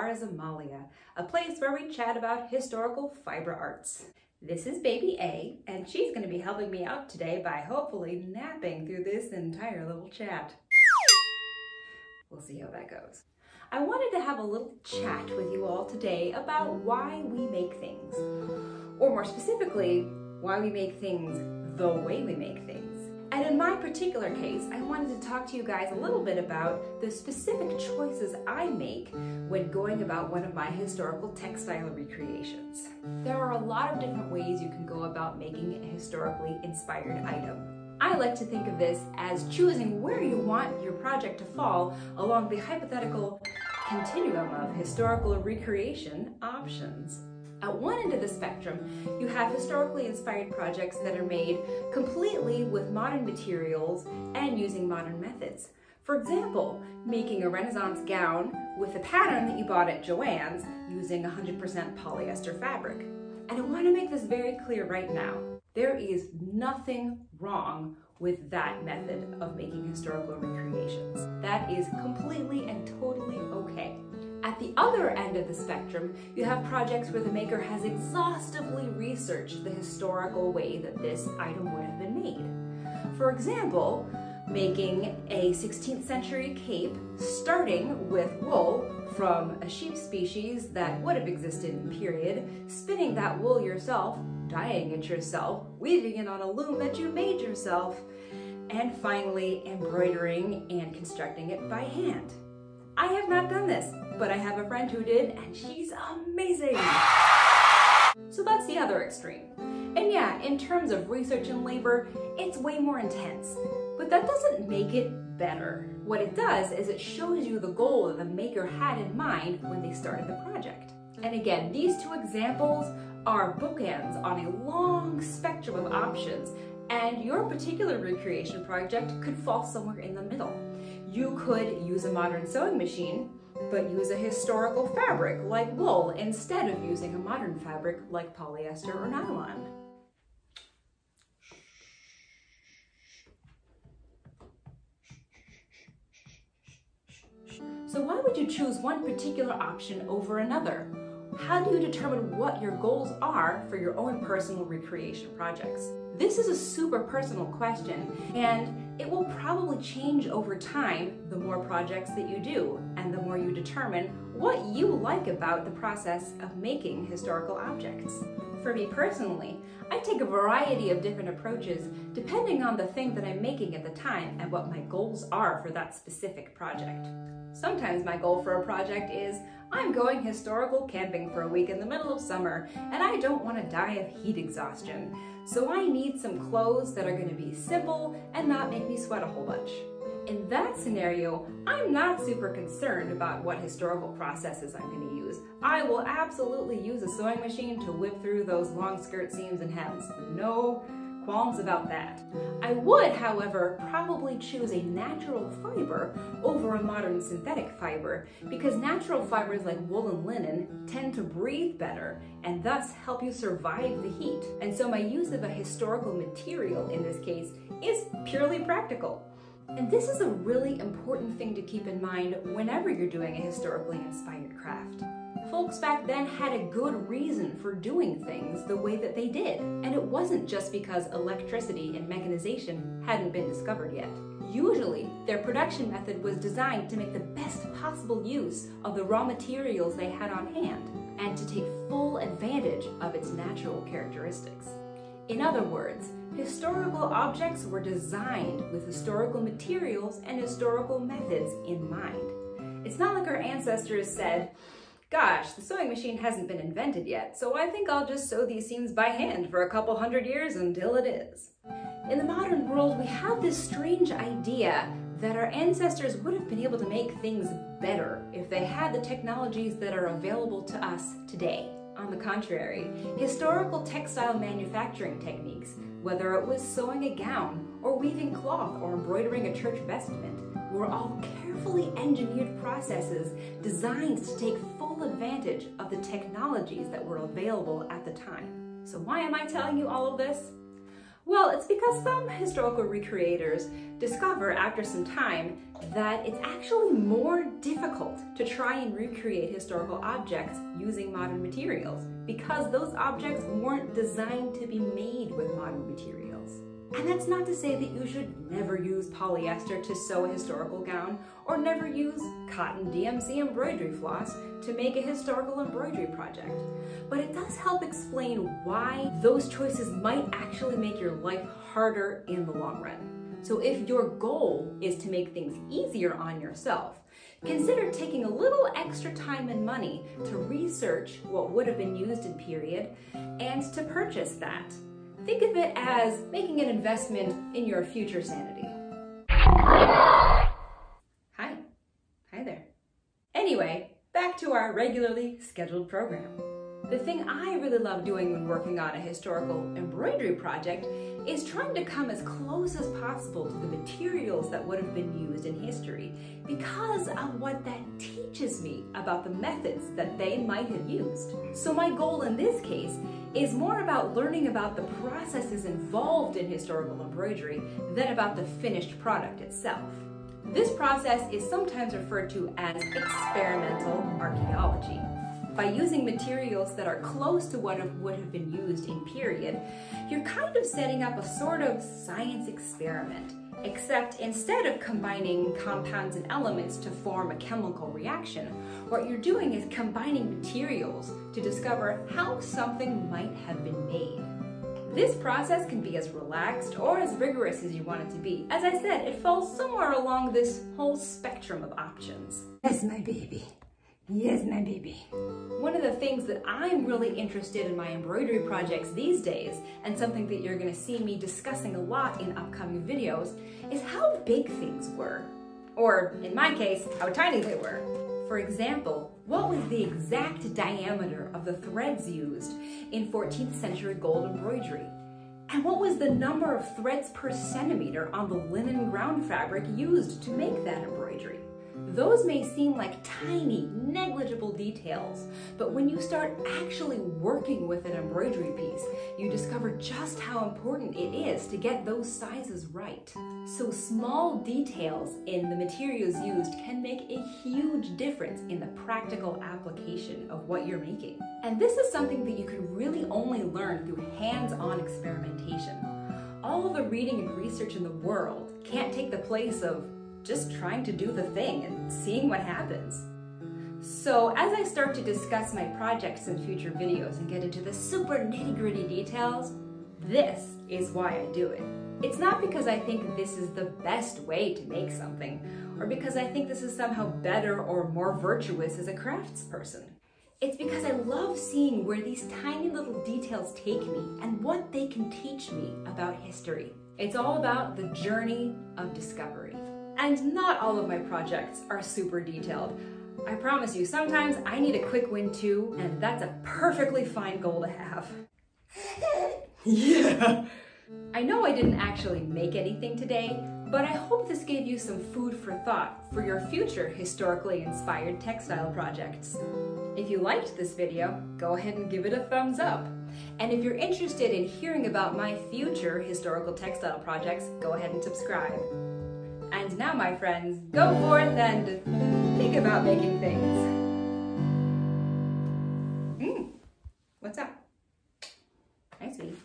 Stars Amalia, a place where we chat about historical fiber arts. This is baby A, and she's going to be helping me out today by hopefully napping through this entire little chat. We'll see how that goes. I wanted to have a little chat with you all today about why we make things, or more specifically, why we make things the way we make things. And in my particular case, I wanted to talk to you guys a little bit about the specific choices I make when going about one of my historical textile recreations. There are a lot of different ways you can go about making a historically inspired item. I like to think of this as choosing where you want your project to fall along the hypothetical continuum of historical recreation options. At one end of the spectrum, you have historically inspired projects that are made completely with modern materials and using modern methods. For example, making a Renaissance gown with a pattern that you bought at Joann's using 100% polyester fabric. And I want to make this very clear right now. There is nothing wrong with that method of making historical recreations. That is completely and totally okay. At the other end of the spectrum, you have projects where the maker has exhaustively researched the historical way that this item would have been made. For example, making a 16th century cape starting with wool from a sheep species that would have existed in the period, spinning that wool yourself, dyeing it yourself, weaving it on a loom that you made yourself, and finally embroidering and constructing it by hand. I have not done this, but I have a friend who did, and she's amazing. So that's the other extreme. And yeah, in terms of research and labor, it's way more intense, but that doesn't make it better. What it does is it shows you the goal that the maker had in mind when they started the project. And again, these two examples are bookends on a long spectrum of options, and your particular recreation project could fall somewhere in the middle. You could use a modern sewing machine, but use a historical fabric like wool instead of using a modern fabric like polyester or nylon. So why would you choose one particular option over another? How do you determine what your goals are for your own personal recreation projects? This is a super personal question, and it will probably change over time the more projects that you do and the more you determine what you like about the process of making historical objects. For me personally, I take a variety of different approaches depending on the thing that I'm making at the time and what my goals are for that specific project. Sometimes my goal for a project is I'm going historical camping for a week in the middle of summer and I don't want to die of heat exhaustion. So I need some clothes that are going to be simple and not make me sweat a whole bunch. In that scenario, I'm not super concerned about what historical processes I'm going to use. I will absolutely use a sewing machine to whip through those long skirt seams and hems. No qualms about that. I would, however, probably choose a natural fiber over a modern synthetic fiber because natural fibers like wool and linen tend to breathe better and thus help you survive the heat. And so my use of a historical material in this case is purely practical. And this is a really important thing to keep in mind whenever you're doing a historically inspired craft. Folks back then had a good reason for doing things the way that they did, and it wasn't just because electricity and mechanization hadn't been discovered yet. Usually, their production method was designed to make the best possible use of the raw materials they had on hand, and to take full advantage of its natural characteristics. In other words, historical objects were designed with historical materials and historical methods in mind. It's not like our ancestors said, gosh, the sewing machine hasn't been invented yet, so I think I'll just sew these seams by hand for a couple hundred years until it is. In the modern world, we have this strange idea that our ancestors would have been able to make things better if they had the technologies that are available to us today. On the contrary, historical textile manufacturing techniques, whether it was sewing a gown or weaving cloth or embroidering a church vestment, were all carefully engineered processes designed to take full advantage of the technologies that were available at the time. So why am I telling you all of this? Well, it's because some historical recreators discover after some time that it's actually more difficult to try and recreate historical objects using modern materials because those objects weren't designed to be made with modern materials. And that's not to say that you should never use polyester to sew a historical gown or never use cotton DMC embroidery floss to make a historical embroidery project. But it does help explain why those choices might actually make your life harder in the long run. So if your goal is to make things easier on yourself, consider taking a little extra time and money to research what would have been used in period and to purchase that. Think of it as making an investment in your future sanity. Hi there. Anyway, back to our regularly scheduled program. The thing I really love doing when working on a historical embroidery project is trying to come as close as possible to the materials that would have been used in history because of what that teaches me about the methods that they might have used. So my goal in this case is more about learning about the processes involved in historical embroidery than about the finished product itself. This process is sometimes referred to as experimental archaeology. By using materials that are close to what would have been used in period, you're kind of setting up a sort of science experiment, except instead of combining compounds and elements to form a chemical reaction, what you're doing is combining materials to discover how something might have been made. This process can be as relaxed or as rigorous as you want it to be. As I said, it falls somewhere along this whole spectrum of options. Yes, my baby. Yes, my baby. One of the things that I'm really interested in my embroidery projects these days, and something that you're going to see me discussing a lot in upcoming videos, is how big things were. Or, in my case, how tiny they were. For example, what was the exact diameter of the threads used in 14th century gold embroidery? And what was the number of threads per centimeter on the linen ground fabric used to make that embroidery? Those may seem like tiny, negligible details, but when you start actually working with an embroidery piece, you discover just how important it is to get those sizes right. So small details in the materials used can make a huge difference in the practical application of what you're making. And this is something that you can really only learn through hands-on experimentation. All the reading and research in the world can't take the place of just trying to do the thing and seeing what happens. So as I start to discuss my projects in future videos and get into the super nitty-gritty details, this is why I do it. It's not because I think this is the best way to make something, or because I think this is somehow better or more virtuous as a craftsperson. It's because I love seeing where these tiny little details take me and what they can teach me about history. It's all about the journey of discovery. And not all of my projects are super detailed. I promise you, sometimes I need a quick win too, and that's a perfectly fine goal to have. Yeah! I know I didn't actually make anything today, but I hope this gave you some food for thought for your future historically inspired textile projects. If you liked this video, go ahead and give it a thumbs up. And if you're interested in hearing about my future historical textile projects, go ahead and subscribe. And now, my friends, go forth and think about making things. What's up? Hi, sweetie.